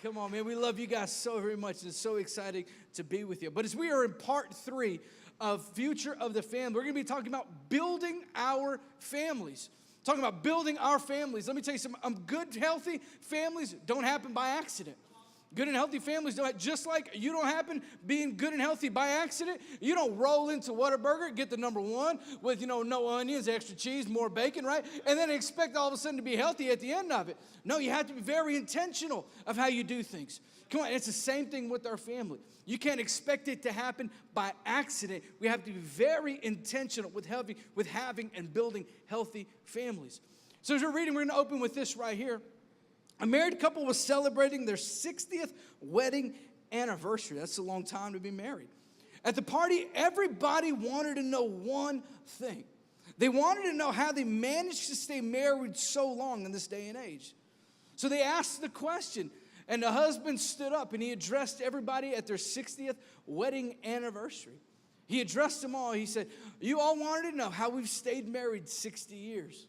Come on, man. We love you guys so very much. It's so exciting to be with you. But as we are in part 3 of Future of the Family, we're going to be talking about building our families. Talking about building our families. Let me tell you something. Good, healthy families don't happen by accident. Good and healthy families don't, just like you don't happen being good and healthy by accident. You don't roll into Whataburger, get the number 1 with, no onions, extra cheese, more bacon, right? And then expect all of a sudden to be healthy at the end of it. No, you have to be very intentional of how you do things. Come on, it's the same thing with our family. You can't expect it to happen by accident. We have to be very intentional with having and building healthy families. So as we're reading, we're going to open with this right here. A married couple was celebrating their 60th wedding anniversary. That's a long time to be married. At the party, everybody wanted to know one thing. They wanted to know how they managed to stay married so long in this day and age. So they asked the question, and the husband stood up and he addressed everybody at their 60th wedding anniversary. He addressed them all. He said, "You all wanted to know how we've stayed married 60 years.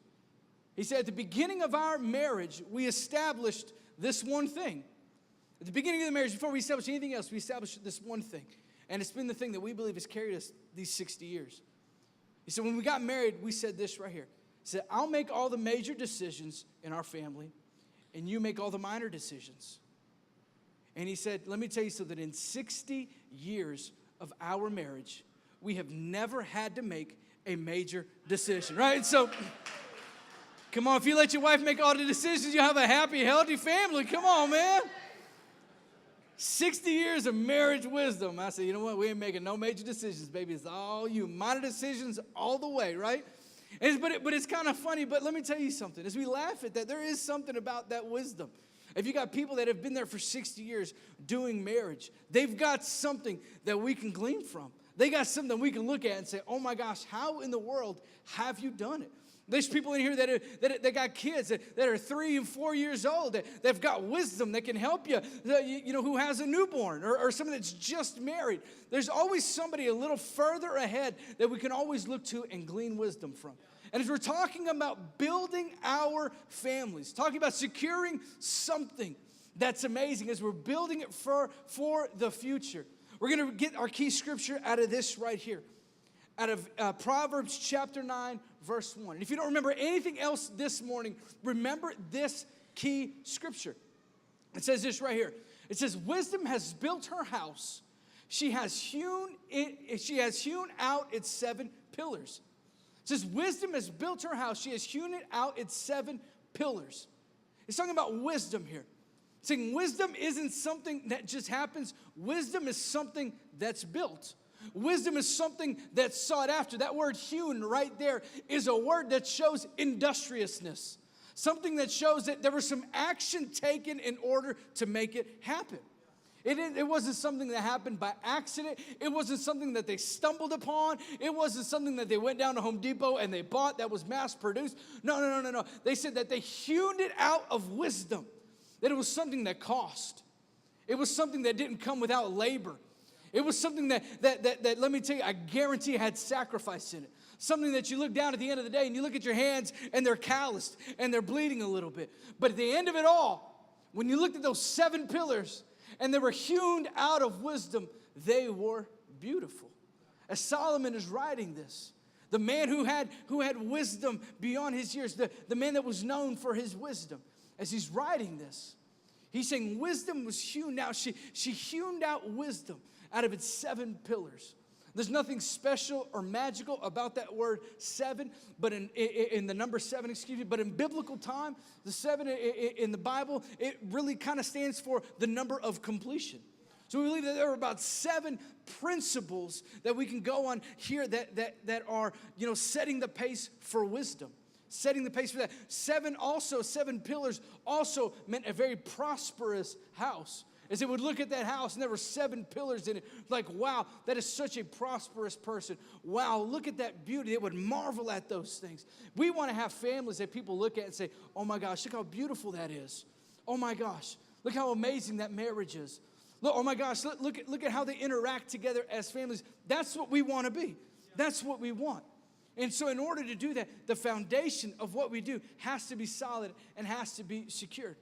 He said, at the beginning of our marriage, we established this one thing. At the beginning of the marriage, before we established anything else, we established this one thing. And it's been the thing that we believe has carried us these 60 years. He said, when we got married, we said this right here. He said, I'll make all the major decisions in our family, and you make all the minor decisions. And he said, let me tell you something. In 60 years of our marriage, we have never had to make a major decision, right? So... come on, if you let your wife make all the decisions, you'll have a happy, healthy family. Come on, man. 60 years of marriage wisdom. I said, you know what? We ain't making no major decisions, baby. It's all you. Minor decisions all the way, right? But it's kind of funny. But let me tell you something. As we laugh at that, there is something about that wisdom. If you got people that have been there for 60 years doing marriage, they've got something that we can glean from. They got something we can look at and say, oh, my gosh, how in the world have you done it? There's people in here that got kids that are 3 and 4 years old, that've got wisdom that can help you, who has a newborn or someone that's just married. There's always somebody a little further ahead that we can always look to and glean wisdom from. And as we're talking about building our families, talking about securing something that's amazing, as we're building it for the future, we're going to get our key scripture out of this right here. Out of Proverbs chapter 9, verse 1. And if you don't remember anything else this morning, remember this key scripture. It says this right here. It says, wisdom has built her house. She has hewn out its 7 pillars. It says, wisdom has built her house. She has hewn it out its 7 pillars. It's talking about wisdom here. It's saying wisdom isn't something that just happens. Wisdom is something that's built. Wisdom is something that's sought after. That word hewn right there is a word that shows industriousness. Something that shows that there was some action taken in order to make it happen. It wasn't something that happened by accident. It wasn't something that they stumbled upon. It wasn't something that they went down to Home Depot and they bought that was mass produced. No. They said that they hewn it out of wisdom. That it was something that cost. It was something that didn't come without labor. It was something that, let me tell you, I guarantee had sacrifice in it. Something that you look down at the end of the day and you look at your hands and they're calloused and they're bleeding a little bit. But at the end of it all, when you looked at those 7 pillars and they were hewn out of wisdom, they were beautiful. As Solomon is writing this, the man who had wisdom beyond his years, the man that was known for his wisdom, as he's writing this, he's saying wisdom was hewn out. She hewn out wisdom out of its 7 pillars. There's nothing special or magical about that word 7, but in the number 7, but in biblical time, the 7 in the Bible, it really kind of stands for the number of completion. So we believe that there are about 7 principles that we can go on here that are, setting the pace for wisdom. Setting the pace for that. 7 pillars also meant a very prosperous house. As they would look at that house and there were 7 pillars in it, like, wow, that is such a prosperous person. Wow, look at that beauty. They would marvel at those things. We want to have families that people look at and say, oh my gosh, look how beautiful that is. Oh my gosh, look how amazing that marriage is. Look, oh my gosh, look at how they interact together as families. That's what we want to be. That's what we want. And so in order to do that, the foundation of what we do has to be solid and has to be secured.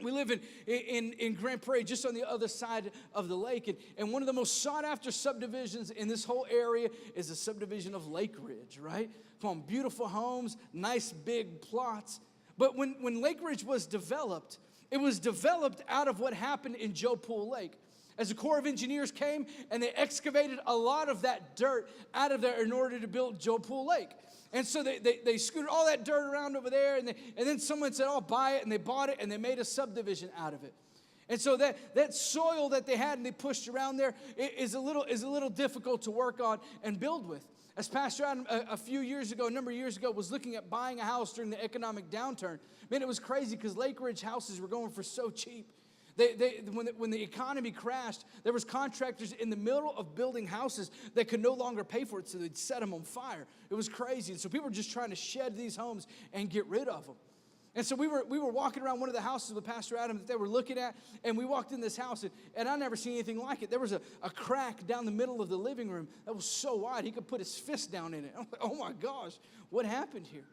We live in Grand Prairie, just on the other side of the lake. And one of the most sought after subdivisions in this whole area is the subdivision of Lake Ridge, right? Come on, beautiful homes, nice big plots. But when Lake Ridge was developed, it was developed out of what happened in Joe Pool Lake. As the Corps of Engineers came and they excavated a lot of that dirt out of there in order to build Joe Pool Lake. And so they scooted all that dirt around over there, and then someone said, "Oh, buy it," and they bought it, and they made a subdivision out of it. And so that soil that they had and they pushed around there is a little difficult to work on and build with. As Pastor Adam a number of years ago, was looking at buying a house during the economic downturn, man, it was crazy because Lake Ridge houses were going for so cheap. When the economy crashed, there was contractors in the middle of building houses that could no longer pay for it, so they'd set them on fire. It was crazy. And so people were just trying to shed these homes and get rid of them. And so we were walking around one of the houses with Pastor Adam that they were looking at, and we walked in this house, and I never seen anything like it. There was a crack down the middle of the living room that was so wide, he could put his fist down in it. I'm like, oh my gosh, what happened here?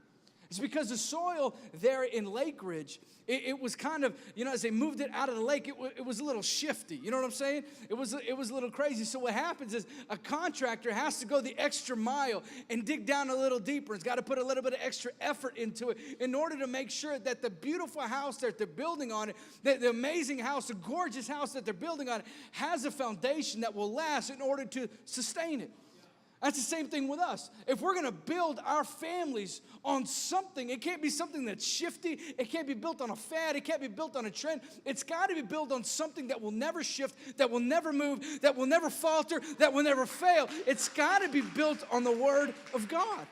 It's because the soil there in Lake Ridge, it was kind of, as they moved it out of the lake, it was a little shifty. You know what I'm saying? It was a little crazy. So what happens is a contractor has to go the extra mile and dig down a little deeper. It's got to put a little bit of extra effort into it in order to make sure that the beautiful house that they're building on it, the amazing house, the gorgeous house that they're building on it, has a foundation that will last in order to sustain it. That's the same thing with us. If we're going to build our families on something, it can't be something that's shifty. It can't be built on a fad. It can't be built on a trend. It's got to be built on something that will never shift, that will never move, that will never falter, that will never fail. It's got to be built on the Word of God.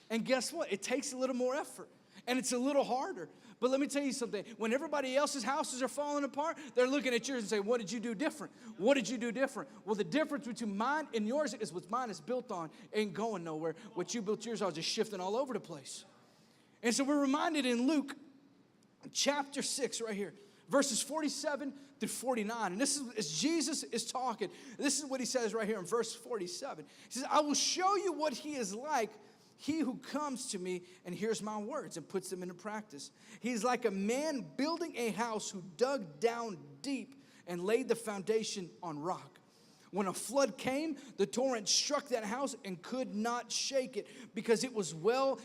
And guess what? It takes a little more effort, and it's a little harder. But let me tell you something. When everybody else's houses are falling apart, they're looking at yours and saying, "What did you do different? What did you do different?" Well, the difference between mine and yours is what mine is built on ain't going nowhere. What you built yours on is just shifting all over the place. And so we're reminded in Luke chapter 6 right here, verses 47 through 49. And this is, as Jesus is talking, this is what he says right here in verse 47. He says, "I will show you what he is like, he who comes to me and hears my words and puts them into practice. He's like a man building a house who dug down deep and laid the foundation on rock. When a flood came, the torrent struck that house and could not shake it because it was well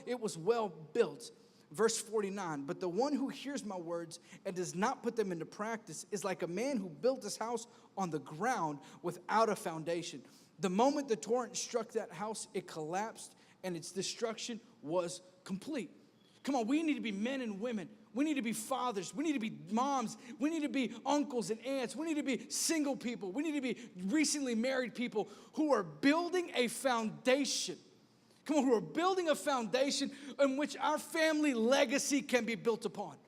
built." Verse 49, "But the one who hears my words and does not put them into practice is like a man who built his house on the ground without a foundation. The moment the torrent struck that house, it collapsed, and its destruction was complete." Come on, we need to be men and women. We need to be fathers. We need to be moms. We need to be uncles and aunts. We need to be single people. We need to be recently married people who are building a foundation. Come on, who are building a foundation in which our family legacy can be built upon.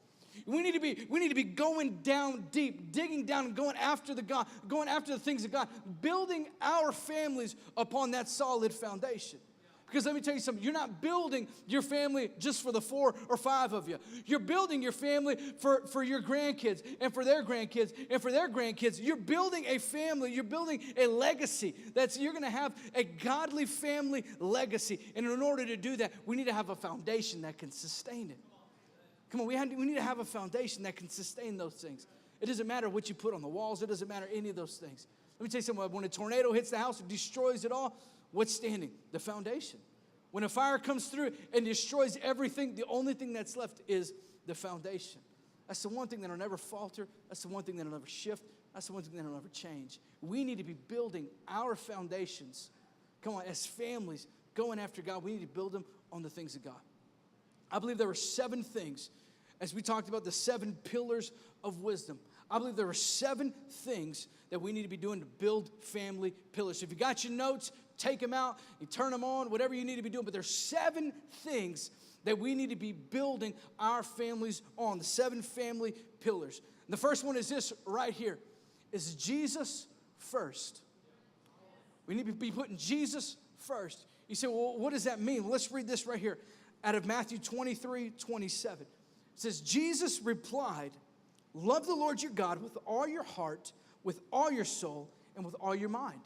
We need to be going down deep, digging down and going after the things of God, building our families upon that solid foundation. Because let me tell you something, you're not building your family just for the 4 or 5 of you. You're building your family for your grandkids and for their grandkids and for their grandkids. You're building a family. You're building a legacy. You're going to have a godly family legacy. And in order to do that, we need to have a foundation that can sustain it. Come on, we need to have a foundation that can sustain those things. It doesn't matter what you put on the walls. It doesn't matter any of those things. Let me tell you something. When a tornado hits the house and destroys it all, what's standing? The foundation. When a fire comes through and destroys everything, the only thing that's left is the foundation. That's the one thing that'll never falter. That's the one thing that'll never shift. That's the one thing that'll never change. We need to be building our foundations. Come on, as families going after God, we need to build them on the things of God. I believe there are 7 things, as we talked about the 7 pillars of wisdom. I believe there are 7 things that we need to be doing to build family pillars. So if you got your notes, take them out, you turn them on, whatever you need to be doing. But there's 7 things that we need to be building our families on, the 7 family pillars. And the first one is this right here, is Jesus first. We need to be putting Jesus first. You say, well, what does that mean? Well, let's read this right here out of Matthew 23:27. It says, Jesus replied, "Love the Lord your God with all your heart, with all your soul, and with all your mind."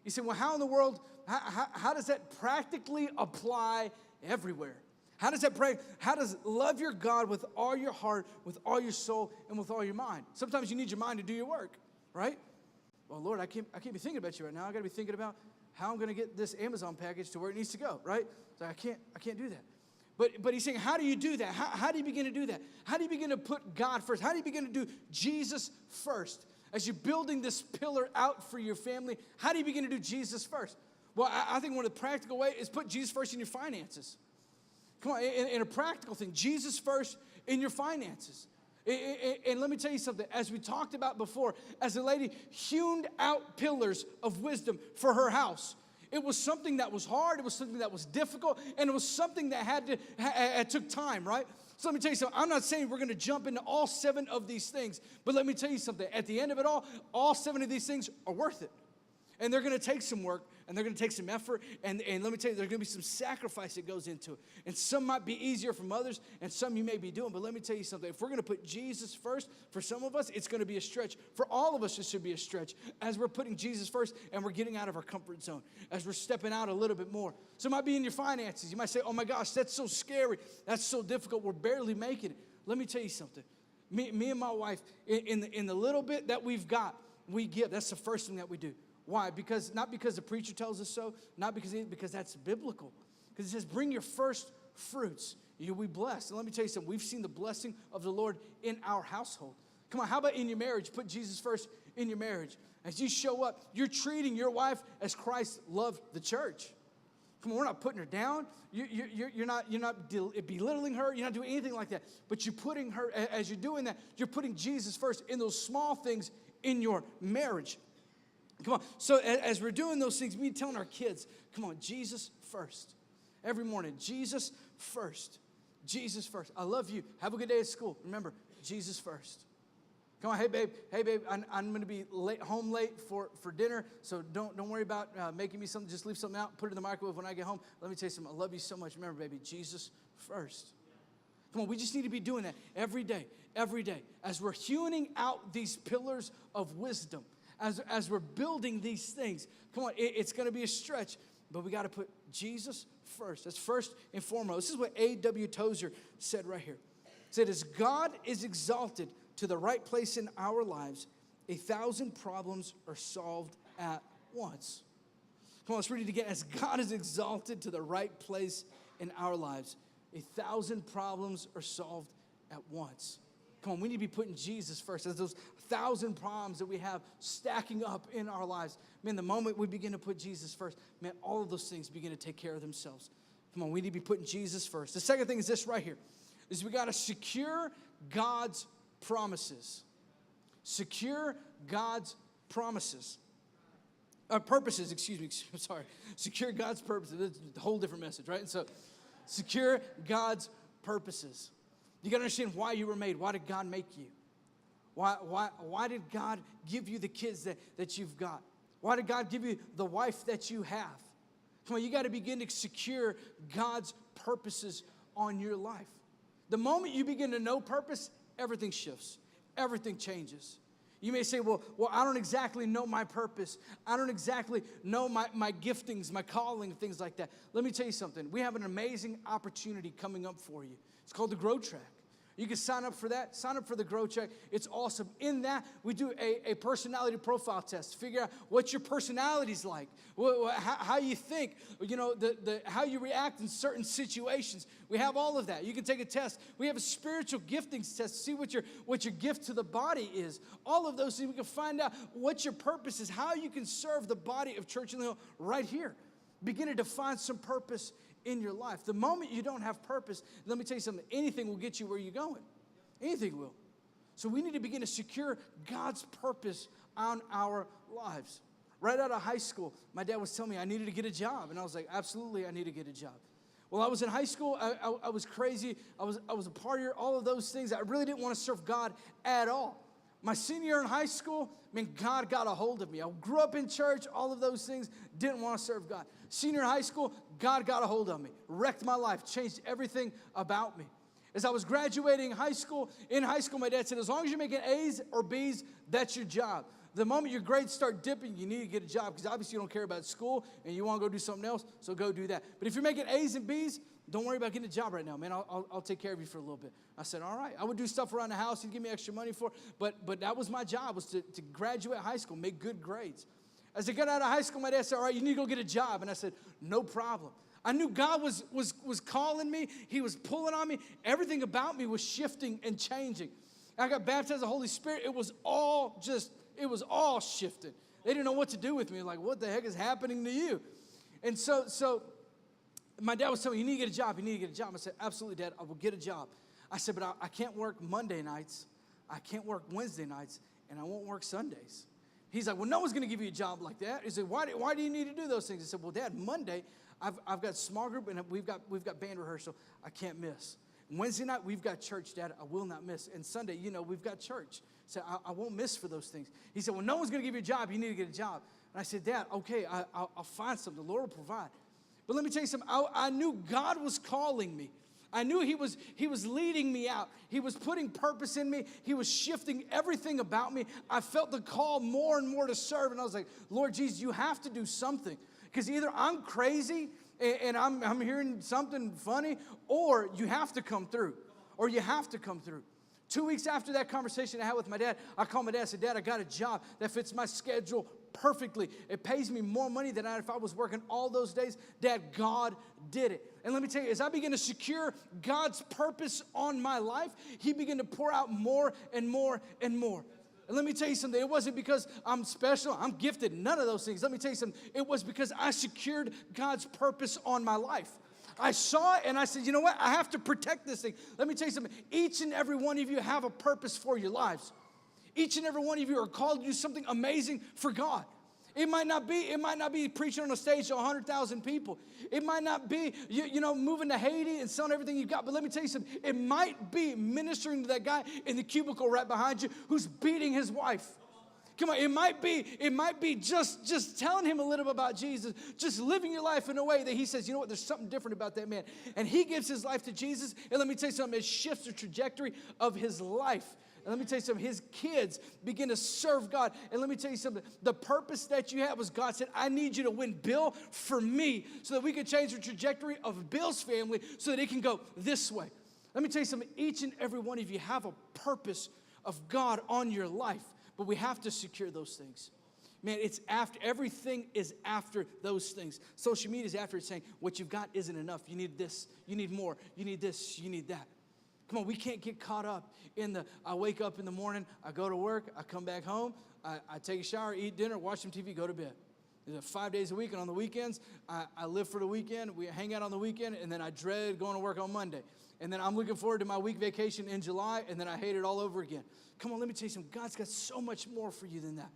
You say, well, how in the world, how does that practically apply everywhere? How does that pray? How does love your God with all your heart, with all your soul, and with all your mind? Sometimes you need your mind to do your work, right? Well, Lord, I can't be thinking about you right now. I got to be thinking about how I'm going to get this Amazon package to where it needs to go, right? So I can't do that. But he's saying, how do you do that? How do you begin to do that? How do you begin to put God first? How do you begin to do Jesus first? As you're building this pillar out for your family, how do you begin to do Jesus first? Well, I think one of the practical ways is put Jesus first in your finances. Come on, in a practical thing, Jesus first in your finances. And let me tell you something. As we talked about before, as a lady hewn out pillars of wisdom for her house, it was something that was hard, it was something that was difficult, and it was something that took time, right? So let me tell you something. I'm not saying we're going to jump into all 7 of these things, but let me tell you something. At the end of it all 7 of these things are worth it. And they're going to take some work, and they're going to take some effort, and let me tell you, there's going to be some sacrifice that goes into it. And some might be easier from others, and some you may be doing. But let me tell you something. If we're going to put Jesus first, for some of us, it's going to be a stretch. For all of us, it should be a stretch. As we're putting Jesus first, and we're getting out of our comfort zone. As we're stepping out a little bit more. So it might be in your finances. You might say, oh my gosh, that's so scary. That's so difficult. We're barely making it. Let me tell you something. Me and my wife, in the little bit that we've got, we give. That's the first thing that we do. Why? Not because the preacher tells us so, not because that's biblical. Because it says, bring your first fruits. You'll be blessed. And let me tell you something. We've seen the blessing of the Lord in our household. Come on, how about in your marriage? Put Jesus first in your marriage. As you show up, you're treating your wife as Christ loved the church. Come on, we're not putting her down. You're not belittling her. You're not doing anything like that. But you're putting her, as you're doing that, you're putting Jesus first in those small things in your marriage. Come on. So as we're doing those things, we're telling our kids, come on, Jesus first. Every morning, Jesus first. Jesus first. I love you. Have a good day at school. Remember, Jesus first. Come on, hey babe, I'm going to be home late for dinner, so don't worry about making me something. Just leave something out, put it in the microwave when I get home. Let me tell you something. I love you so much. Remember, baby, Jesus first. Come on, we just need to be doing that every day, as we're hewing out these pillars of wisdom. As we're building these things, come on, it's going to be a stretch, but we got to put Jesus first. That's first and foremost. This is what A.W. Tozer said right here. He said, as God is exalted to the right place in our lives, 1,000 problems are solved at once. Come on, let's read it again. As God is exalted to the right place in our lives, 1,000 problems are solved at once. Come on, we need to be putting Jesus first. As those 1,000 problems that we have stacking up in our lives, man, the moment we begin to put Jesus first, man, all of those things begin to take care of themselves. Come on, we need to be putting Jesus first. The second thing is this right here, is we got to secure God's promises. Secure God's promises. Purposes, excuse me, sorry. Secure God's purposes. It's a whole different message, right? And so, secure God's purposes. You got to understand why you were made. Why did God make you? Why did God give you the kids that you've got? Why did God give you the wife that you have? Come on, you got to begin to secure God's purposes on your life. The moment you begin to know purpose, everything shifts. Everything changes. You may say, well, I don't exactly know my purpose. I don't exactly know my giftings, my calling, things like that. Let me tell you something. We have an amazing opportunity coming up for you. It's called the Grow Track. You can sign up for that. Sign up for the Grow Track. It's awesome. In that, we do a personality profile test. Figure out what your personality's like, how you think, you know, how you react in certain situations. We have all of that. You can take a test. We have a spiritual giftings test to see what your gift to the body is. All of those things, we can find out what your purpose is, how you can serve the body of Church in the Hill right here. Begin to define some purpose in your life. The moment you don't have purpose, let me tell you something, anything will get you where you're going. Anything will. So we need to begin to secure God's purpose on our lives. Right out of high school, my dad was telling me I needed to get a job. And I was like, absolutely, I need to get a job. Well, I was in high school. I was crazy. I was a partier, all of those things. I really didn't want to serve God at all. My senior year in high school, God got a hold of me. I grew up in church, all of those things, didn't want to serve God. Senior in high school, God got a hold of me, wrecked my life, changed everything about me. As I was graduating high school, my dad said, as long as you're making A's or B's, that's your job. The moment your grades start dipping, you need to get a job because obviously you don't care about school and you want to go do something else, so go do that. But if you're making A's and B's, Don't worry about getting a job right now, man. I'll take care of you for a little bit. I said, all right. I would do stuff around the house. He'd give me extra money for it. But that was my job, was to graduate high school, make good grades. As I got out of high school, my dad said, all right, you need to go get a job. And I said, no problem. I knew God was calling me. He was pulling on me. Everything about me was shifting and changing. I got baptized in the Holy Spirit. It was all shifted. They didn't know what to do with me. Like, what the heck is happening to you? And so my dad was telling me, you need to get a job. You need to get a job. I said, absolutely, Dad, I will get a job. I said, but I can't work Monday nights. I can't work Wednesday nights. And I won't work Sundays. He's like, well, no one's going to give you a job like that. He said, why do you need to do those things? I said, well, Dad, Monday, I've got small group and we've got band rehearsal. I can't miss. Wednesday night, we've got church, Dad. I will not miss. And Sunday, we've got church. So I won't miss for those things. He said, well, no one's going to give you a job. You need to get a job. And I said, Dad, okay, I'll find something. The Lord will provide. But let me tell you something. I knew God was calling me. I knew he was leading me out. He was putting purpose in me. He was shifting everything about me. I felt the call more and more to serve. And I was like, Lord Jesus, you have to do something. Because either I'm crazy and I'm hearing something funny, or you have to come through. Or you have to come through. 2 weeks after that conversation I had with my dad, I called my dad and said, Dad, I got a job that fits my schedule perfectly. It pays me more money than if I was working all those days. Dad, God did it. And let me tell you, as I began to secure God's purpose on my life, he began to pour out more and more and more. And let me tell you something. It wasn't because I'm special, I'm gifted, none of those things. Let me tell you something. It was because I secured God's purpose on my life. I saw it and I said, you know what? I have to protect this thing. Let me tell you something. Each and every one of you have a purpose for your lives. Each and every one of you are called to do something amazing for God. It might not be preaching on a stage to 100,000 people. It might not be, moving to Haiti and selling everything you've got. But let me tell you something. It might be ministering to that guy in the cubicle right behind you who's beating his wife. Come on, it might be just telling him a little bit about Jesus, just living your life in a way that he says, you know what, there's something different about that man. And he gives his life to Jesus, and let me tell you something, it shifts the trajectory of his life. And let me tell you something, his kids begin to serve God. And let me tell you something, the purpose that you had was God said, I need you to win Bill for me so that we can change the trajectory of Bill's family so that it can go this way. Let me tell you something, each and every one of you have a purpose of God on your life. But we have to secure those things. Man, it's after, everything is after those things. Social media is after it saying, what you've got isn't enough. You need this, you need more, you need this, you need that. Come on, we can't get caught up in I wake up in the morning, I go to work, I come back home, I take a shower, eat dinner, watch some TV, go to bed. 5 days a week, and on the weekends, I live for the weekend, we hang out on the weekend, and then I dread going to work on Monday. And then I'm looking forward to my week vacation in July, and then I hate it all over again. Come on, let me tell you something. God's got so much more for you than that.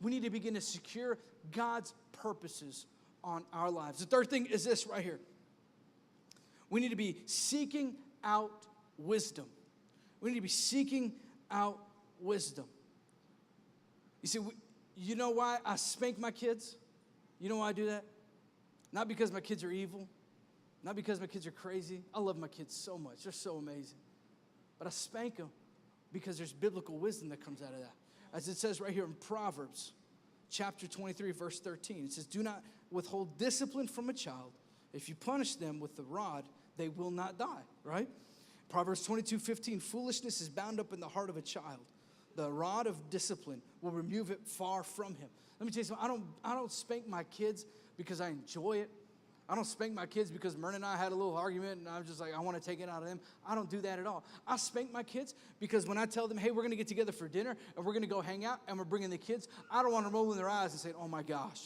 We need to begin to secure God's purposes on our lives. The third thing is this right here. We need to be seeking out wisdom. We need to be seeking out wisdom. You see, you know why I spank my kids? You know why I do that? Not because my kids are evil. Not because my kids are crazy. I love my kids so much. They're so amazing. But I spank them because there's biblical wisdom that comes out of that. As it says right here in Proverbs, chapter 23, verse 13. It says, do not withhold discipline from a child. If you punish them with the rod, they will not die, right? Proverbs 22:15, foolishness is bound up in the heart of a child. The rod of discipline will remove it far from him. Let me tell you something. I don't spank my kids because I enjoy it. I don't spank my kids because Myrna and I had a little argument and I was just like, I want to take it out of them. I don't do that at all. I spank my kids because when I tell them, hey, we're going to get together for dinner and we're going to go hang out and we're bringing the kids, I don't want them rolling their eyes and saying, oh my gosh.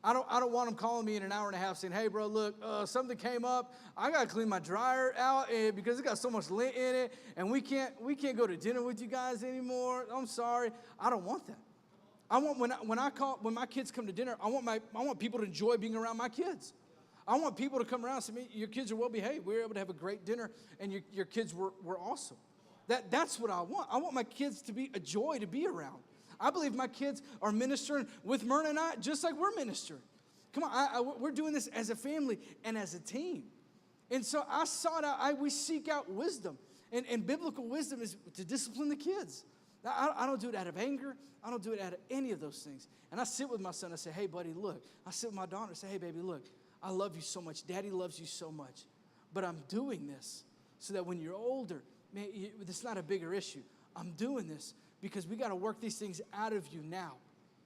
I don't want them calling me in an hour and a half saying, hey, bro, look, something came up. I got to clean my dryer out because it got so much lint in it and we can't go to dinner with you guys anymore. I'm sorry. I don't want that. I want when my kids come to dinner, I want people to enjoy being around my kids. I want people to come around and say, your kids are well behaved. We were able to have a great dinner, and your kids were awesome. That's what I want. I want my kids to be a joy to be around. I believe my kids are ministering with Myrna and I just like we're ministering. Come on, we're doing this as a family and as a team. And so I sought out, we seek out wisdom. And biblical wisdom is to discipline the kids. Now, I don't do it out of anger. I don't do it out of any of those things. And I sit with my son. I say, hey, buddy, look. I sit with my daughter. I say, hey, baby, look. I love you so much. Daddy loves you so much. but I'm doing this so that when you're older, man, it's not a bigger issue. I'm doing this because we got to work these things out of you now.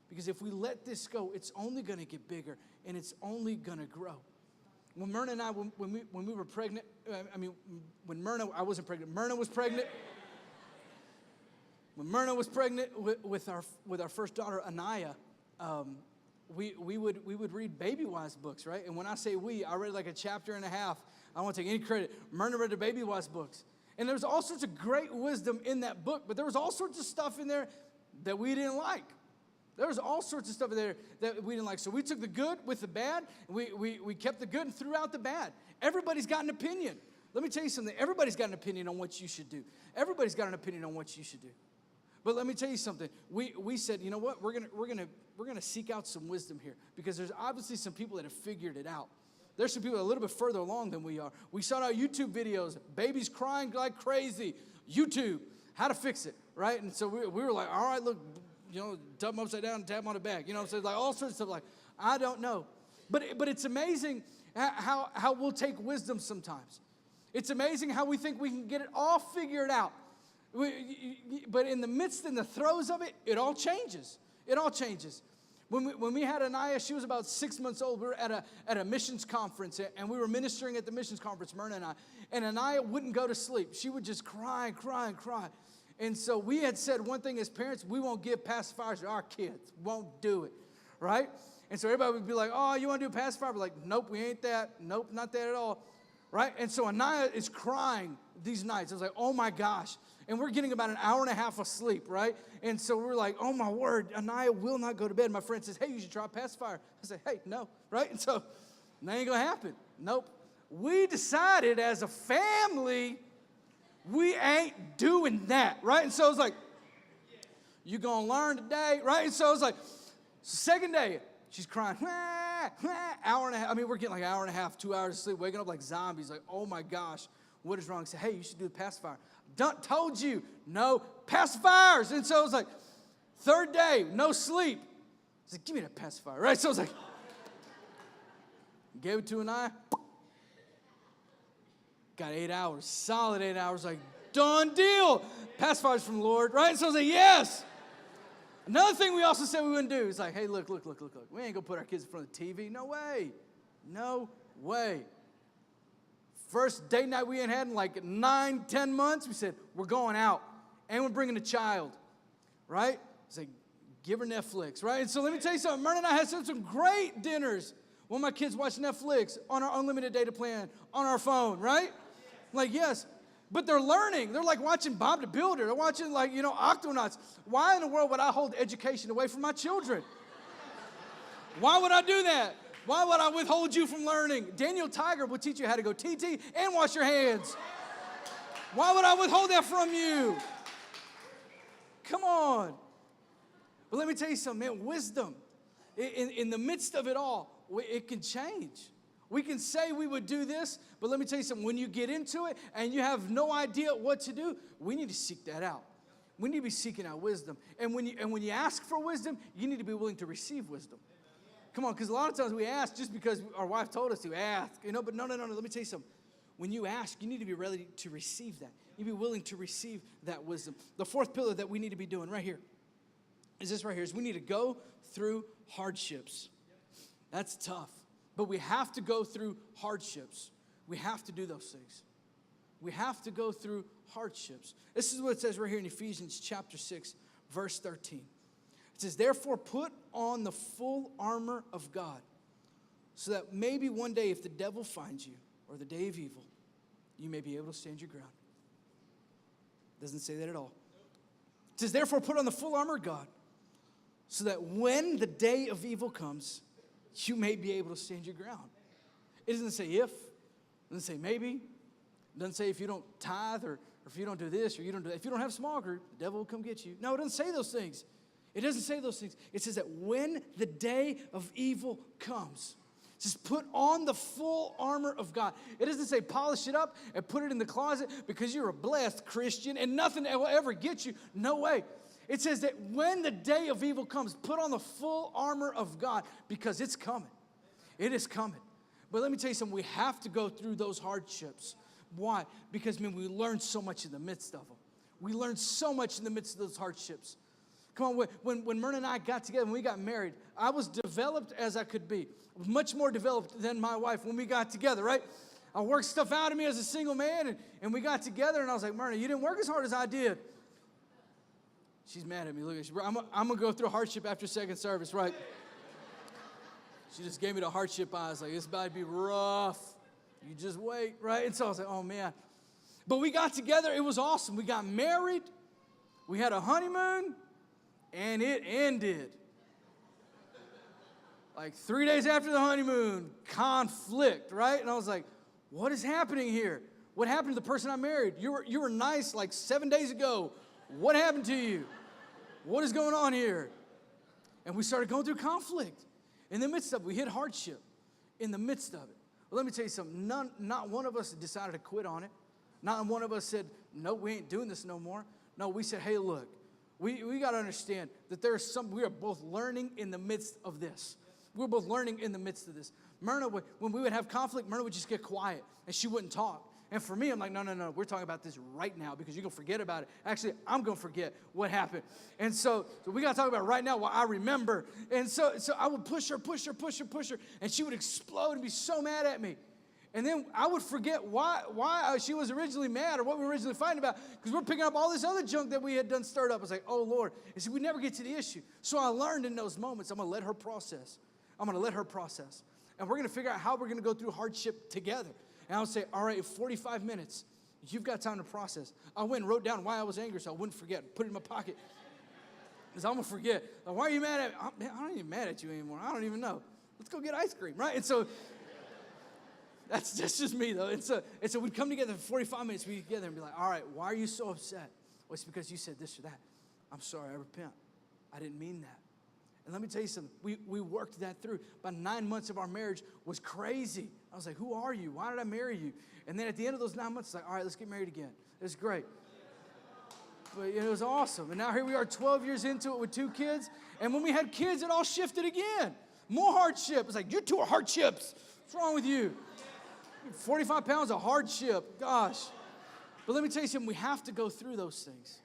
Because if we let this go, it's only going to get bigger and it's only going to grow. When Myrna and I, when we were pregnant, when Myrna, I wasn't pregnant, Myrna was pregnant. When Myrna was pregnant with our first daughter, Anaya, we would read Baby Wise books, right? And when I say I read like a chapter and a half. I don't want to take any credit. Myrna read the Baby Wise books. And there was all sorts of great wisdom in that book, but there was all sorts of stuff in there that we didn't like. There was all sorts of stuff in there that we didn't like. So we took the good with the bad. We kept the good and threw out the bad. Everybody's got an opinion. Let me tell you something. Everybody's got an opinion on what you should do. Everybody's got an opinion on what you should do. But let me tell you something. We said, you know what? We're gonna seek out some wisdom here because there's obviously some people that have figured it out. There's some people a little bit further along than we are. We saw our YouTube videos, babies crying like crazy. YouTube, how to fix it, right? And so we were like, all right, look, tub them upside down and tap them on the back. So like all sorts of stuff like, I don't know. But it's amazing how we'll take wisdom sometimes. It's amazing how we think we can get it all figured out. But in the midst and the throes of it, it all changes. It all changes. When we had Anaya, she was about 6 months old. We were at a missions conference, and we were ministering at the missions conference, Myrna and I. And Anaya wouldn't go to sleep. She would just cry and cry and cry. And so we had said one thing as parents, we won't give pacifiers to our kids. Won't do it, right? And so everybody would be like, oh, you want to do a pacifier? We're like, nope, we ain't that. Nope, not that at all, right? And so Anaya is crying these nights. I was like, oh, my gosh. And we're getting about an hour and a half of sleep, right? And so we're like, oh, my word, Anaya will not go to bed. My friend says, hey, you should try a pacifier. I said, hey, no, right? And so that ain't going to happen. Nope. We decided as a family, we ain't doing that, right? And so it's like, you're going to learn today, right? And so it's like, second day, she's crying, hour and a half. We're getting like an hour and a half, 2 hours of sleep, waking up like zombies, like, oh, my gosh, what is wrong? I said, hey, you should do the pacifier. Told you, no pacifiers. And so it was like, third day, no sleep. I said, give me that pacifier, right? So I was like, gave it to Anaya. Got 8 hours, solid 8 hours, like, done deal. Pacifiers from the Lord, right? And so I was like, yes. Another thing we also said we wouldn't do is like, hey, look. We ain't going to put our kids in front of the TV. No way. No way. First date night we ain't had in like 9-10 months, we said, we're going out, and we're bringing a child, right? It's like, give her Netflix, right? And so let me tell you something. Myrna and I had some great dinners when my kids watch Netflix on our unlimited data plan on our phone, right? Like, yes. But they're learning. They're like watching Bob the Builder. They're watching like, Octonauts. Why in the world would I hold education away from my children? Why would I do that? Why would I withhold you from learning? Daniel Tiger will teach you how to go TT and wash your hands. Why would I withhold that from you? Come on. But let me tell you something, man. Wisdom, in the midst of it all, it can change. We can say we would do this, but let me tell you something. When you get into it and you have no idea what to do, we need to seek that out. We need to be seeking out wisdom. And when you ask for wisdom, you need to be willing to receive wisdom. Come on, because a lot of times we ask just because our wife told us to ask, but no. Let me tell you something. When you ask, you need to be ready to receive that. You be willing to receive that wisdom. The fourth pillar that we need to be doing right here is this right here, is we need to go through hardships. That's tough, but we have to go through hardships. We have to do those things. We have to go through hardships. This is what it says right here in Ephesians chapter 6, verse 13. It says, therefore, put on the full armor of God, so that maybe one day if the devil finds you, or the day of evil, you may be able to stand your ground. It doesn't say that at all. It says, therefore, put on the full armor of God, so that when the day of evil comes, you may be able to stand your ground. It doesn't say if. It doesn't say maybe. It doesn't say if you don't tithe, or if you don't do this, or you don't do that. If you don't have a small group, the devil will come get you. No, it doesn't say those things. It doesn't say those things. It says that when the day of evil comes, it says put on the full armor of God. It doesn't say polish it up and put it in the closet because you're a blessed Christian and nothing will ever get you. No way. It says that when the day of evil comes, put on the full armor of God because it's coming. It is coming. But let me tell you something, we have to go through those hardships. Why? Because, man, we learn so much in the midst of them. We learn so much in the midst of those hardships. Come on, when Myrna and I got together, when we got married, I was developed as I could be. Much more developed than my wife when we got together, right? I worked stuff out of me as a single man, and we got together, and I was like, Myrna, you didn't work as hard as I did. She's mad at me. Look at you. I'm going to go through hardship after second service, right? She just gave me the hardship eyes, like, it's about to be rough. You just wait, right? And so I was like, oh, man. But we got together. It was awesome. We got married. We had a honeymoon, and it ended. Like 3 days after the honeymoon, conflict, right? And I was like, what is happening here? What happened to the person I married? You were nice like 7 days ago. What happened to you? What is going on here? And we started going through conflict. In the midst of it, we hit hardship. In the midst of it. Well, let me tell you something. Not one of us decided to quit on it. Not one of us said, no, we ain't doing this no more. No, we said, hey, look, we got to understand that we are both learning in the midst of this. We're both learning in the midst of this. Myrna, when we would have conflict, Myrna would just get quiet, and she wouldn't talk. And for me, I'm like, no, we're talking about this right now because you're going to forget about it. Actually, I'm going to forget what happened. And so we got to talk about it right now while I remember. And so I would push her, and she would explode and be so mad at me. And then I would forget why she was originally mad or what we were originally fighting about because we're picking up all this other junk that we had done stirred up. I was like, oh, Lord. And see, we never get to the issue. So I learned in those moments, I'm going to let her process. I'm going to let her process. And we're going to figure out how we're going to go through hardship together. And I would say, all right, in 45 minutes, you've got time to process. I went and wrote down why I was angry so I wouldn't forget. Put it in my pocket. Because I'm going to forget. Like, why are you mad at me? I'm not even mad at you anymore. I don't even know. Let's go get ice cream, right? And so that's just me, though. And so we'd come together for 45 minutes. We'd get together and be like, all right, why are you so upset? Well, it's because you said this or that. I'm sorry. I repent. I didn't mean that. And let me tell you something. We worked that through. About 9 months of our marriage was crazy. I was like, who are you? Why did I marry you? And then at the end of those 9 months, it's like, all right, let's get married again. It was great. But it was awesome. And now here we are 12 years into it with 2 kids. And when we had kids, it all shifted again. More hardship. It's like, you 2 are hardships. What's wrong with you? 45 pounds of hardship. Gosh. But let me tell you something. We have to go through those things.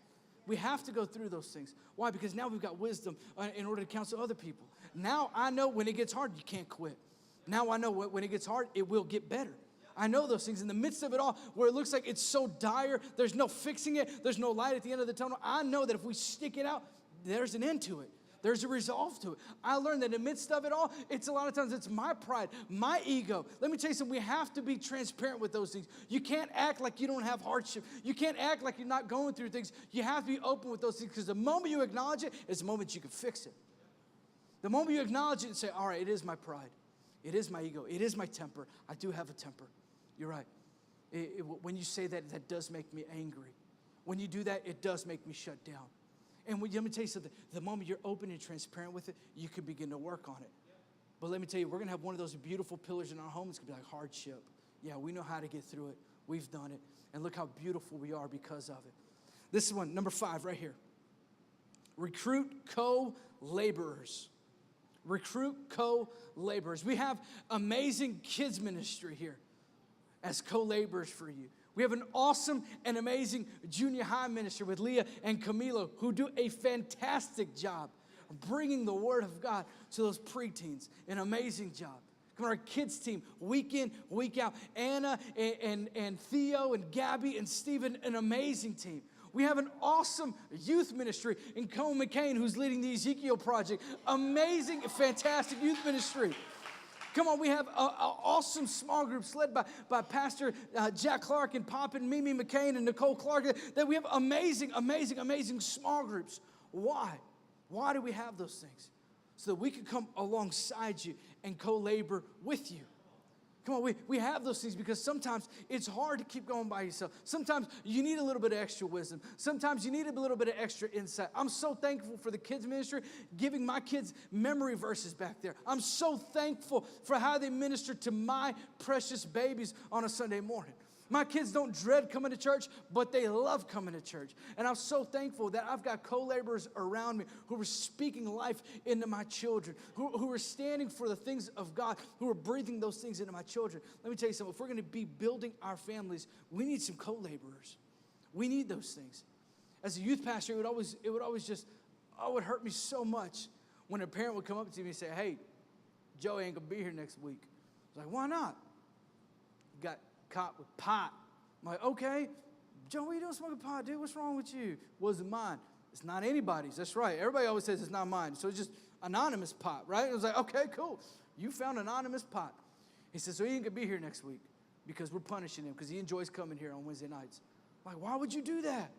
We have to go through those things. Why? Because now we've got wisdom in order to counsel other people. Now I know when it gets hard, you can't quit. Now I know when it gets hard, it will get better. I know those things. In the midst of it all, where it looks like it's so dire, there's no fixing it, there's no light at the end of the tunnel, I know that if we stick it out, there's an end to it. There's a resolve to it. I learned that in the midst of it all, it's a lot of times it's my pride, my ego. Let me tell you something. We have to be transparent with those things. You can't act like you don't have hardship. You can't act like you're not going through things. You have to be open with those things because the moment you acknowledge it is the moment you can fix it. The moment you acknowledge it and say, all right, it is my pride. It is my ego. It is my temper. I do have a temper. You're right. When you say that, that does make me angry. When you do that, it does make me shut down. And let me tell you something. The moment you're open and transparent with it, you can begin to work on it. But let me tell you, we're going to have one of those beautiful pillars in our home. It's going to be like hardship. Yeah, we know how to get through it. We've done it. And look how beautiful we are because of it. This is one, number 5 right here. Recruit co-laborers. Recruit co-laborers. We have amazing kids ministry here as co-laborers for you. We have an awesome and amazing junior high ministry with Leah and Camilo who do a fantastic job of bringing the Word of God to those preteens. An amazing job. Come on, our kids team, week in, week out. Anna and Theo and Gabby and Stephen, an amazing team. We have an awesome youth ministry in Cone McCain who's leading the Ezekiel Project. Amazing, fantastic youth ministry. Come on, we have an awesome small groups led by Pastor Jack Clark and Pop and Mimi McCain and Nicole Clark. That we have amazing, amazing, amazing small groups. Why? Why do we have those things? So that we can come alongside you and co-labor with you. Come on, we have those things because sometimes it's hard to keep going by yourself. Sometimes you need a little bit of extra wisdom. Sometimes you need a little bit of extra insight. I'm so thankful for the kids ministry, giving my kids memory verses back there. I'm so thankful for how they minister to my precious babies on a Sunday morning. My kids don't dread coming to church, but they love coming to church. And I'm so thankful that I've got co-laborers around me who are speaking life into my children, who are standing for the things of God, who are breathing those things into my children. Let me tell you something. If we're going to be building our families, we need some co-laborers. We need those things. As a youth pastor, it would hurt me so much when a parent would come up to me and say, hey, Joey ain't going to be here next week. I was like, why not? You got caught with pot. I'm like, okay, Joey, you don't smoke pot, dude. What's wrong with you? Wasn't mine. It's not anybody's. That's right. Everybody always says it's not mine. So it's just anonymous pot, right? I was like, okay, cool. You found anonymous pot. He said, so he ain't going to be here next week because we're punishing him because he enjoys coming here on Wednesday nights. I'm like, why would you do that?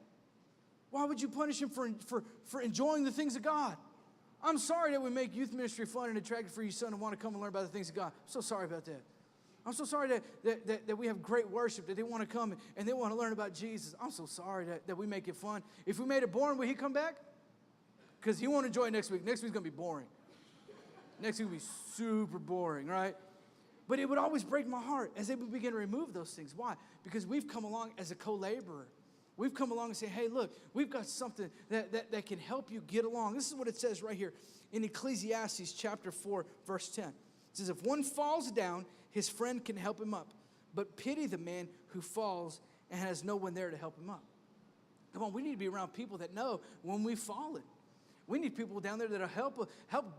Why would you punish him for enjoying the things of God? I'm sorry that we make youth ministry fun and attractive for your son and want to come and learn about the things of God. I'm so sorry about that. I'm so sorry that we have great worship, that they want to come and they want to learn about Jesus. I'm so sorry that we make it fun. If we made it boring, will he come back? Because he won't enjoy next week. Next week's going to be boring. Next week will be super boring, right? But it would always break my heart as they would begin to remove those things. Why? Because we've come along as a co-laborer. We've come along and say, hey, look, we've got something that can help you get along. This is what it says right here in Ecclesiastes chapter 4, verse 10. It says, if one falls down, his friend can help him up. But pity the man who falls and has no one there to help him up. Come on, we need to be around people that know when we've fallen. We need people down there that'll help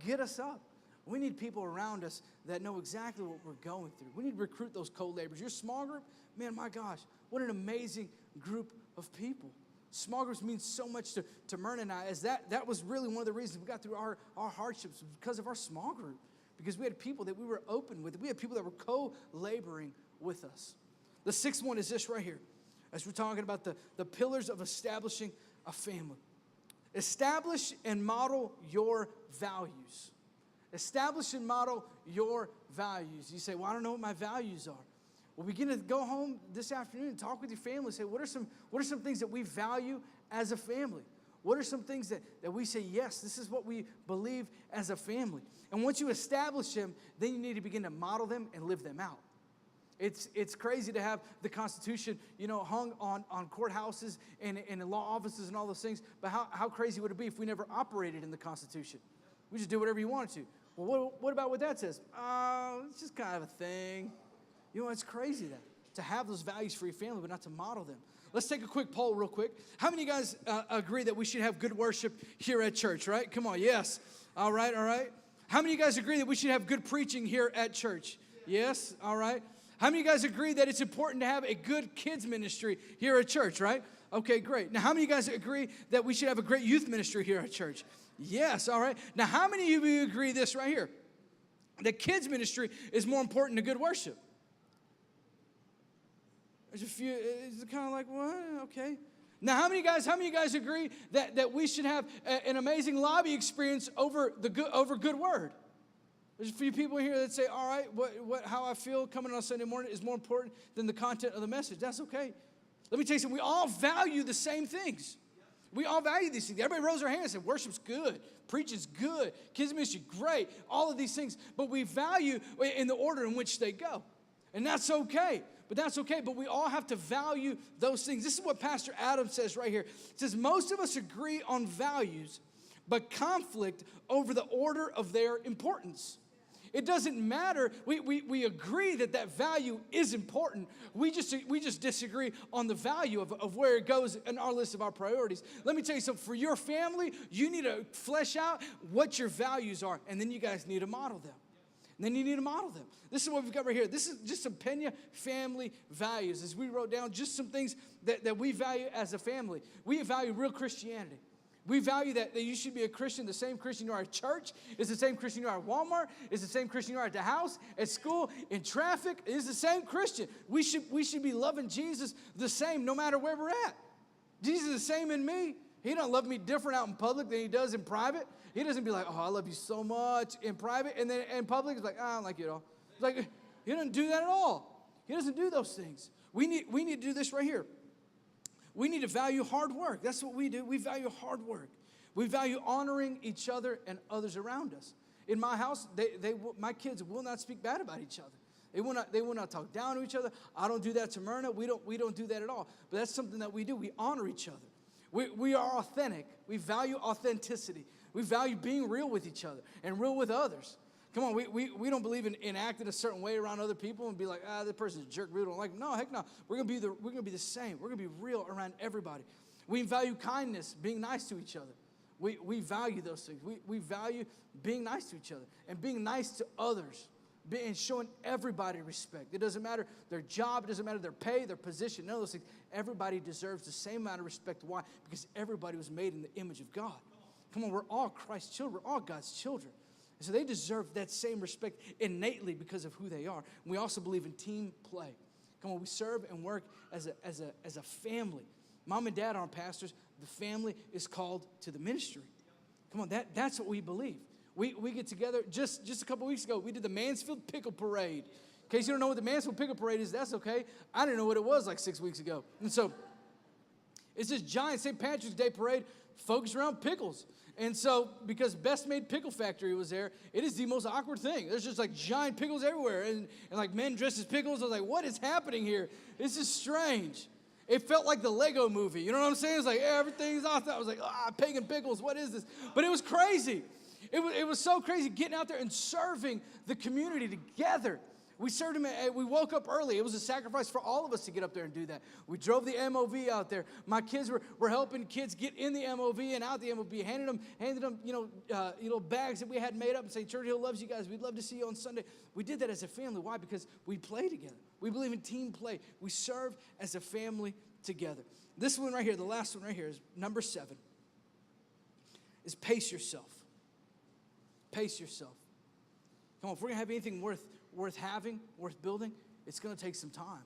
get us up. We need people around us that know exactly what we're going through. We need to recruit those co-laborers. Your small group, man, my gosh, what an amazing group of people. Small groups mean so much to Myrna and I, as that was really one of the reasons we got through our hardships, because of our small group. Because we had people that we were open with. We had people that were co-laboring with us. The sixth one is this right here. As we're talking about the pillars of establishing a family. Establish and model your values. Establish and model your values. You say, well, I don't know what my values are. Well, begin to go home this afternoon and talk with your family. Say, what are some things that we value as a family? What are some things that we say, yes, this is what we believe as a family? And once you establish them, then you need to begin to model them and live them out. It's crazy to have the Constitution, hung on courthouses and in law offices and all those things. But how crazy would it be if we never operated in the Constitution? We just do whatever you wanted to. Well, what about what that says? It's just kind of a thing. It's crazy to have those values for your family, but not to model them. Let's take a quick poll real quick. How many of you guys agree that we should have good worship here at church, right? Come on, yes. All right. How many of you guys agree that we should have good preaching here at church? Yes, all right. How many of you guys agree that it's important to have a good kids ministry here at church, right? Okay, great. Now, how many of you guys agree that we should have a great youth ministry here at church? Yes, all right. Now, how many of you agree this right here? That kids ministry is more important than good worship? There's a few, it's kind of like, what? Okay. Now, how many of you guys agree that we should have an amazing lobby experience over good word? There's a few people here that say, all right, how I feel coming on Sunday morning is more important than the content of the message. That's okay. Let me tell you something. We all value the same things. We all value these things. Everybody rose their hands and said, worship's good. Preaching's good. Kids ministry, great. All of these things. But we value in the order in which they go. And that's okay. But we all have to value those things. This is what Pastor Adam says right here. It says, most of us agree on values, but conflict over the order of their importance. It doesn't matter. We agree that value is important. We just disagree on the value of where it goes in our list of our priorities. Let me tell you something. For your family, you need to flesh out what your values are, and then you guys need to model them. And then you need to model them. This is what we've got right here. This is just some Pena family values. As we wrote down just some things that we value as a family. We value real Christianity. We value that you should be a Christian. The same Christian you are at church is the same Christian you are at Walmart. Is the same Christian you are at the house, at school, in traffic. Is the same Christian. We should be loving Jesus the same no matter where we're at. Jesus is the same in me. He don't love me different out in public than he does in private. He doesn't be like, oh, I love you so much in private. And then in public, he's like, I don't like you at all. It's like, he doesn't do that at all. He doesn't do those things. We need to do this right here. We need to value hard work. That's what we do. We value hard work. We value honoring each other and others around us. In my house, my kids will not speak bad about each other. They will not talk down to each other. I don't do that to Myrna. We don't do that at all. But that's something that we do. We honor each other. We are authentic. We value authenticity. We value being real with each other and real with others. Come on, we don't believe in acting a certain way around other people and be like, this person's a jerk, we don't like him. No, heck no. We're gonna be the same. We're gonna be real around everybody. We value kindness, being nice to each other. We value those things. We value being nice to each other and being nice to others. And showing everybody respect. It doesn't matter their job, it doesn't matter their pay, their position, none of those things. Everybody deserves the same amount of respect. Why? Because everybody was made in the image of God. Come on, we're all Christ's children. We're all God's children. And so they deserve that same respect innately because of who they are. And we also believe in team play. Come on, we serve and work as a family. Mom and dad aren't pastors. The family is called to the ministry. Come on, that's what we believe. We get together, just a couple weeks ago, we did the Mansfield Pickle Parade. In case you don't know what the Mansfield Pickle Parade is, that's okay. I didn't know what it was like 6 weeks ago. And so it's this giant St. Patrick's Day parade focused around pickles. And so because Best Made Pickle Factory was there, it is the most awkward thing. There's just like giant pickles everywhere and like men dressed as pickles. I was like, what is happening here? This is strange. It felt like the Lego movie. You know what I'm saying? It's like everything's awesome. I was like, pagan pickles, what is this? But it was crazy. It was so crazy getting out there and serving the community together. We served them, we woke up early. It was a sacrifice for all of us to get up there and do that. We drove the MOV out there. My kids were helping kids get in the MOV and out the MOV, handing them bags that we had made up and saying, Church Hill loves you guys. We'd love to see you on Sunday. We did that as a family. Why? Because we play together. We believe in team play. We serve as a family together. This one right here, the last one right here is number 7, is pace yourself. Pace yourself. Come on, if we're going to have anything worth having, worth building, it's going to take some time.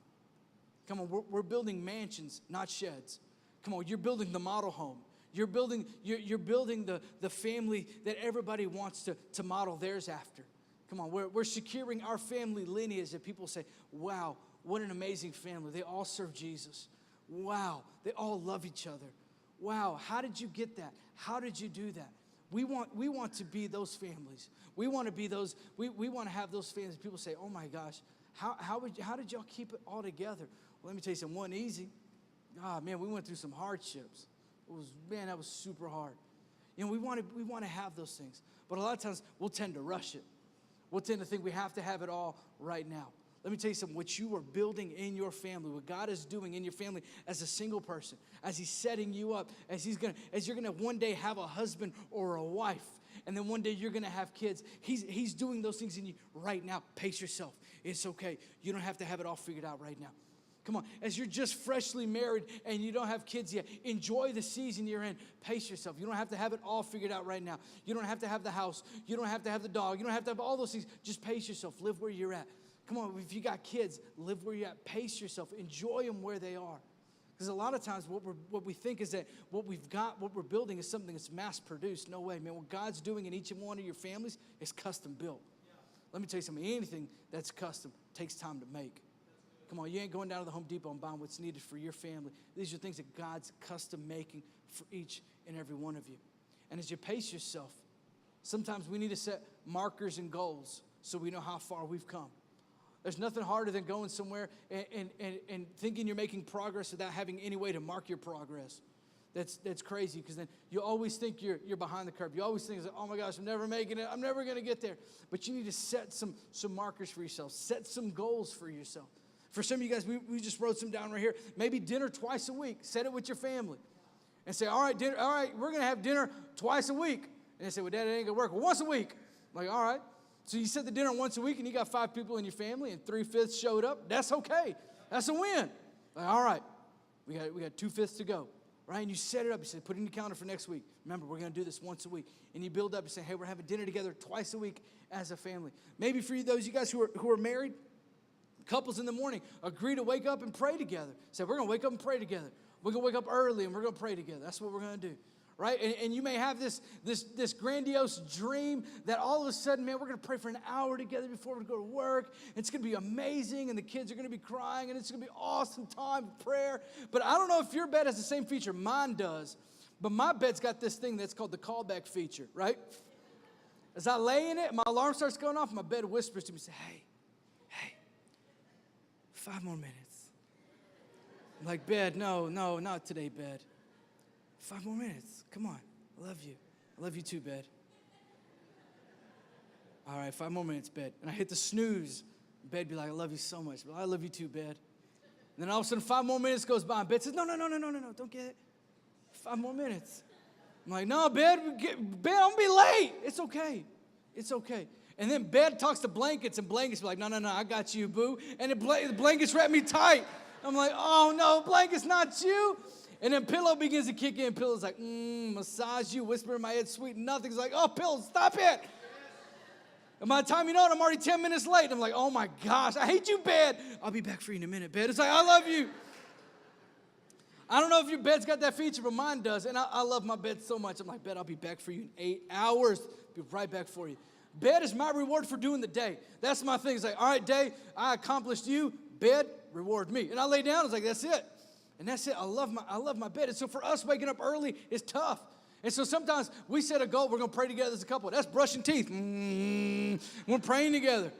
Come on, we're building mansions, not sheds. Come on, you're building the model home. You're building the family that everybody wants to model theirs after. Come on, we're securing our family lineage that people say, wow, what an amazing family. They all serve Jesus. Wow, they all love each other. Wow, how did you get that? How did you do that? We want to be those families. We want to be those. We want to have those families. People say, "Oh my gosh, how did y'all keep it all together?" Well, let me tell you something. One easy. Man, we went through some hardships. That was super hard. You know, we want to have those things, but a lot of times we'll tend to rush it. We'll tend to think we have to have it all right now. Let me tell you something, what you are building in your family, what God is doing in your family as a single person, as He's setting you up, as you're gonna one day have a husband or a wife, and then one day you're gonna have kids. He's doing those things in you right now. Pace yourself. It's okay. You don't have to have it all figured out right now. Come on, as you're just freshly married and you don't have kids yet, enjoy the season you're in. Pace yourself. You don't have to have it all figured out right now. You don't have to have the house. You don't have to have the dog. You don't have to have all those things. Just pace yourself. Live where you're at. Come on, if you got kids, live where you're at. Pace yourself. Enjoy them where they are. Because a lot of times what we think is that what we've got, what we're building is something that's mass-produced. No way, man. What God's doing in each and one of your families is custom built. Yeah. Let me tell you something. Anything that's custom takes time to make. Come on, you ain't going down to the Home Depot and buying what's needed for your family. These are things that God's custom making for each and every one of you. And as you pace yourself, sometimes we need to set markers and goals so we know how far we've come. There's nothing harder than going somewhere and thinking you're making progress without having any way to mark your progress. That's crazy, because then you always think you're behind the curve. You always think, oh my gosh, I'm never making it. I'm never going to get there. But you need to set some markers for yourself. Set some goals for yourself. For some of you guys, we just wrote some down right here. Maybe dinner twice a week. Set it with your family. And say, all right, we're going to have dinner twice a week. And they say, well, Dad, it ain't going to work. Well, once a week. I'm like, all right. So you set the dinner once a week and you got 5 people in your family and 3/5 showed up. That's okay. That's a win. Like, all right, we got 2/5 to go. Right? And you set it up. You say, put it in your calendar for next week. Remember, we're going to do this once a week. And you build up and say, hey, we're having dinner together twice a week as a family. Maybe for those of you guys who are married, couples in the morning, agree to wake up and pray together. Say, we're going to wake up and pray together. We're going to wake up early and we're going to pray together. That's what we're going to do. Right? And you may have this grandiose dream that all of a sudden, man, we're going to pray for an hour together before we go to work. It's going to be amazing, and the kids are going to be crying, and it's going to be awesome time of prayer. But I don't know if your bed has the same feature. Mine does. But my bed's got this thing that's called the callback feature, right? As I lay in it, my alarm starts going off, my bed whispers to me, say, hey, 5 more minutes. I'm like, bed, no, not today, bed. 5 more minutes. Come on. I love you. I love you too, bed. All right, 5 more minutes, bed. And I hit the snooze. Bed be like, I love you so much. I love you too, bed. And then all of a sudden, 5 more minutes goes by. And bed says, no, don't get it. 5 more minutes. I'm like, no, bed, I'm going to be late. It's okay. It's okay. And then bed talks to blankets, and blankets be like, no, I got you, boo. And the blankets wrap me tight. I'm like, oh, no, blanket's not you. And then pillow begins to kick in. Pillow's like, massage you, whisper in my head, sweet nothing's like, oh, pillow, stop it. And by the time you know it, I'm already 10 minutes late. I'm like, oh, my gosh, I hate you, bed. I'll be back for you in a minute, bed. It's like, I love you. I don't know if your bed's got that feature, but mine does. And I love my bed so much. I'm like, bed, I'll be back for you in 8 hours. Be right back for you. Bed is my reward for doing the day. That's my thing. It's like, all right, day, I accomplished you. Bed, reward me. And I lay down. It's like, that's it. And that's it. I love my bed. And so for us, waking up early is tough. And so sometimes we set a goal. We're going to pray together as a couple. That's brushing teeth. We're praying together.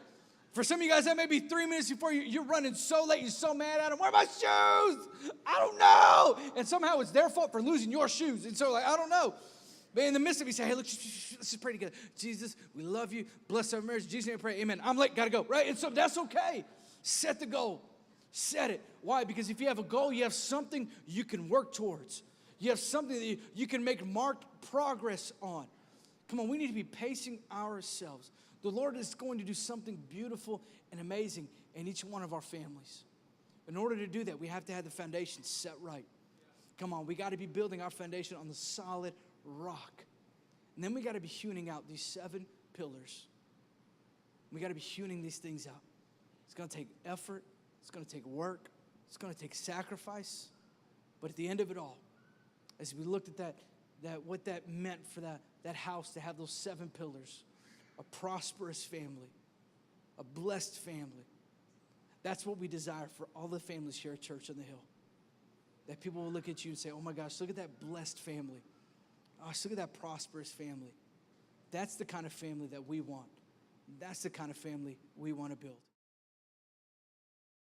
For some of you guys, that may be 3 minutes before you're running so late. You're so mad at them. Where are my shoes? I don't know. And somehow it's their fault for losing your shoes. And so, like, I don't know. But in the midst of it, you say, hey, look, let's just pray together. Jesus, we love you. Bless our marriage. Jesus, name, pray. Amen. I'm late. Got to go. Right? And so that's okay. Set the goal. Set it. Why? Because if you have a goal, you have something you can work towards. You have something that you can make marked progress on. Come on, we need to be pacing ourselves. The Lord is going to do something beautiful and amazing in each one of our families. In order to do that, we have to have the foundation set right. Come on, we got to be building our foundation on the solid rock. And then we got to be hewing out these 7 pillars. We got to be hewing these things out. It's going to take effort. It's going to take work. It's going to take sacrifice. But at the end of it all, as we looked at that what that meant for that house to have those 7 pillars, a prosperous family, a blessed family. That's what we desire for all the families here at Church on the Hill. That people will look at you and say, oh my gosh, look at that blessed family. Oh, look at that prosperous family. That's the kind of family that we want. That's the kind of family we want to build.